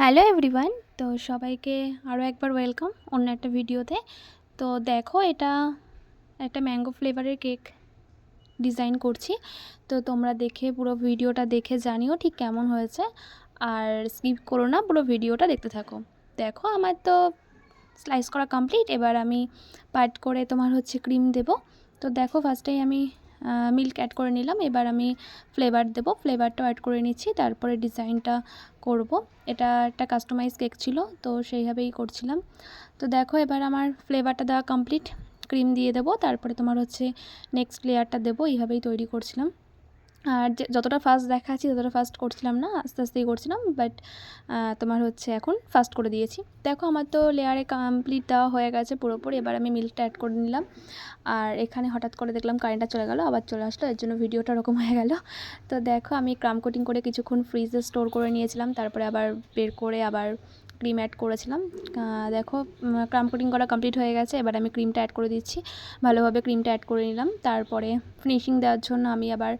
Hello everyone. তো সবাইকে আরও একবার ওয়েলকাম অন্য একটা ভিডিওতে। তো দেখো, এটা একটা ম্যাঙ্গো ফ্লেভারের কেক ডিজাইন করছি। তো তোমরা দেখে পুরো ভিডিওটা দেখে জানিও ঠিক কেমন হয়েছে, আর স্কিপ করো না, পুরো ভিডিওটা দেখতে থাকো। দেখো, আমার তো স্লাইস করা কমপ্লিট। এবার আমি পার্ট করে তোমার হচ্ছে ক্রিম দেব। তো দেখো, ফার্স্টেই আমি মিল্ক অ্যাড করে নিলাম। এবার আমি ফ্লেভার দেবো, ফ্লেভারটাও অ্যাড করে নিচ্ছি, তারপরে ডিজাইনটা করব। এটা একটা কাস্টমাইজ কেক ছিল, তো সেইভাবেই করছিলাম। তো দেখো, এবার আমার ফ্লেভারটা দেওয়া কমপ্লিট। ক্রিম দিয়ে দেবো, তারপরে তোমার হচ্ছে নেক্সট লেয়ারটা দেবো। এইভাবেই তৈরি করছিলাম। আর যতটা ফাস্ট দেখাচ্ছি ততটা ফাস্ট করছিলাম না, আস্তে আস্তেই করছিলাম। বাট তোমার হচ্ছে এখন ফাস্ট করে দিয়েছি। দেখো, আমার তো লেয়ারে কমপ্লিট দেওয়া হয়ে গেছে পুরোপুরি। এবার আমি মিল্কটা অ্যাড করে নিলাম। আর এখানে হঠাৎ করে দেখলাম কারেন্টটা চলে গেল, আবার চলে আসলো, এর জন্য ভিডিওটা ওরকম হয়ে গেল। তো দেখো, আমি ক্রাম কোটিং করে কিছুক্ষণ ফ্রিজে স্টোর করে নিয়েছিলাম, তারপরে আবার বের করে আবার ক্রিম অ্যাড করেছিলাম। দেখো, ক্রাম কোটিং করা কমপ্লিট হয়ে গেছে। এবার আমি ক্রিমটা অ্যাড করে দিচ্ছি। ভালোভাবে ক্রিমটা অ্যাড করে নিলাম। তারপরে ফিনিশিং দেওয়ার জন্য আমি আবার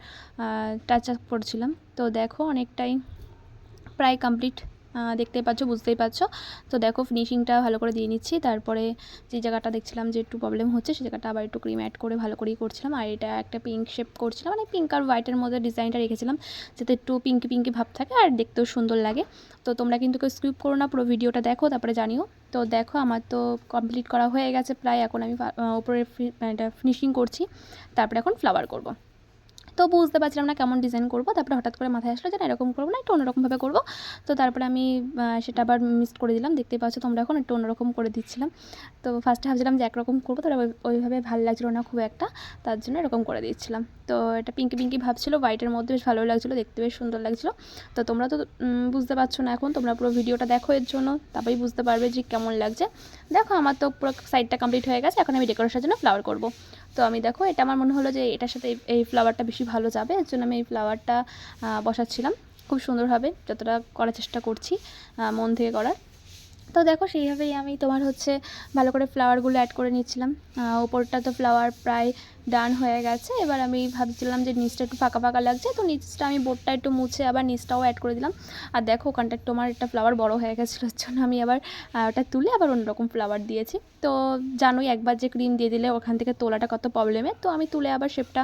টাচ আপ করছিলাম। তো দেখো, অনেকটাই প্রায় কমপ্লিট, দেখতেই পাচ্ছ, বুঝতেই পারছো। তো দেখো, ফিনিশিংটা ভালো করে দিয়ে নিচ্ছি। তারপরে যে জায়গাটা দেখছিলাম যে একটু প্রবলেম হচ্ছে, সেই জায়গাটা আবার একটু ক্রিম অ্যাড করে ভালো করেই করছিলাম। আর এটা একটা পিঙ্ক শেপ করছিলাম, মানে পিঙ্ক আর হোয়াইটের মধ্যে ডিজাইনটা রেখেছিলাম, যাতে একটু পিঙ্কি পিঙ্কি ভাব থাকে আর দেখতেও সুন্দর লাগে। তো তোমরা কিন্তু কেউ স্কিপ করো না, পুরো ভিডিওটা দেখো, তারপরে জানিও। তো দেখো, আমার তো কমপ্লিট করা হয়ে গেছে প্রায়। এখন আমি উপরে এটা ফিনিশিং করছি, তারপরে এখন ফ্লাওয়ার করব। তো বুঝতে পারছিলাম না কেমন ডিজাইন করব। তারপরে হঠাৎ করে মাথায় আসলো যে না, এরকম করবো না, একটু অন্যরকমভাবে করব। তো তারপরে আমি সেটা আবার মিক্সড করে দিলাম। দেখতেই পাচ্ছ তোমরা, এখন একটু অন্যরকম করে দিচ্ছিলাম। তো ফার্স্টে ভাবছিলাম যে একরকম করবো, তাহলে ওইভাবে ভালো লাগছিলো না খুব একটা, তার জন্য এরকম করে দিচ্ছিলাম। তো এটা পিঙ্কি পিঙ্কি ভাবছিলো, হোয়াইটের মধ্যে বেশ ভালো লাগছিলো, দেখতে বেশ সুন্দর লাগছিলো। তো তোমরা তো বুঝতে পারছো না, এখন তোমরা পুরো ভিডিওটা দেখো, এর জন্য তারপরেই বুঝতে পারবে যে কেমন লাগছে। দেখো, আমার তো পুরো সাইডটা কমপ্লিট হয়ে গেছে। এখন আমি ডেকোরেশনের জন্য ফ্লাওয়ার করব। তো আমি দেখো, এটা আমার মনে হলো যে এটার সাথে এই ফ্লাওয়ারটা বেশি ভালো যাবে, এর জন্য আমি এই ফ্লাওয়ারটা বসাচ্ছিলাম খুব সুন্দরভাবে, যতটা করার চেষ্টা করছি মন থেকে করার। তো দেখো, সেইভাবেই আমি তোমার হচ্ছে ভালো করে ফ্লাওয়ারগুলো অ্যাড করে নিচ্ছিলাম। ওপরটা তো ফ্লাওয়ার প্রায় ডান হয়ে গেছে। এবার আমি ভাবছিলাম যে নিচটা একটু ফাঁকা ফাঁকা লাগছে, তো নিচটা আমি বোর্ডটা একটু মুছে আবার নিচটাও অ্যাড করে দিলাম। আর দেখো, ওখানটা একটু আমার একটা ফ্লাওয়ার বড় হয়ে গেছিলো, ওর জন্য আমি আবার ওটা তুলে আবার অন্যরকম ফ্লাওয়ার দিয়েছি। তো জানোই, একবার যে ক্রিম দিয়ে দিলে ওখান থেকে তোলাটা কত প্রবলেমের। তো আমি তুলে আবার শেপটা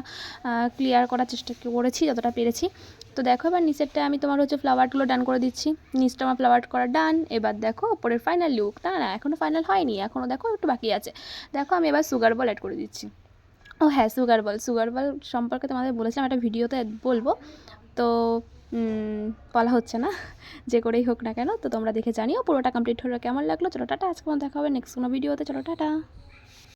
ক্লিয়ার করার চেষ্টা করেছি যতটা পেরেছি। তো দেখো, এবার নিচেরটা আমি তোমার হচ্ছে ফ্লাওয়ারগুলো ডান করে দিচ্ছি। নিচটা আমার ফ্লাওয়ার করা ডান। এবার দেখো ওপরের ফাইনাল লুক। না না, এখনও ফাইনাল হয়নি, এখনও দেখো একটু বাকি আছে। দেখো, আমি এবার সুগার বল অ্যাড করে দিচ্ছি। ও হ্যাঁ, সুগার বল সম্পর্কে তোমাদের বলেছিলাম একটা ভিডিওতে বলবো, তো বলা হচ্ছে না, যে করেই হোক না কেন। তো তোমরা দেখে জানিও পুরোটা কমপ্লিট হলো কেমন লাগলো। চলো টাটা, আজকে দেখা হবে নেক্সট কোনো ভিডিওতে। চলো টাটা।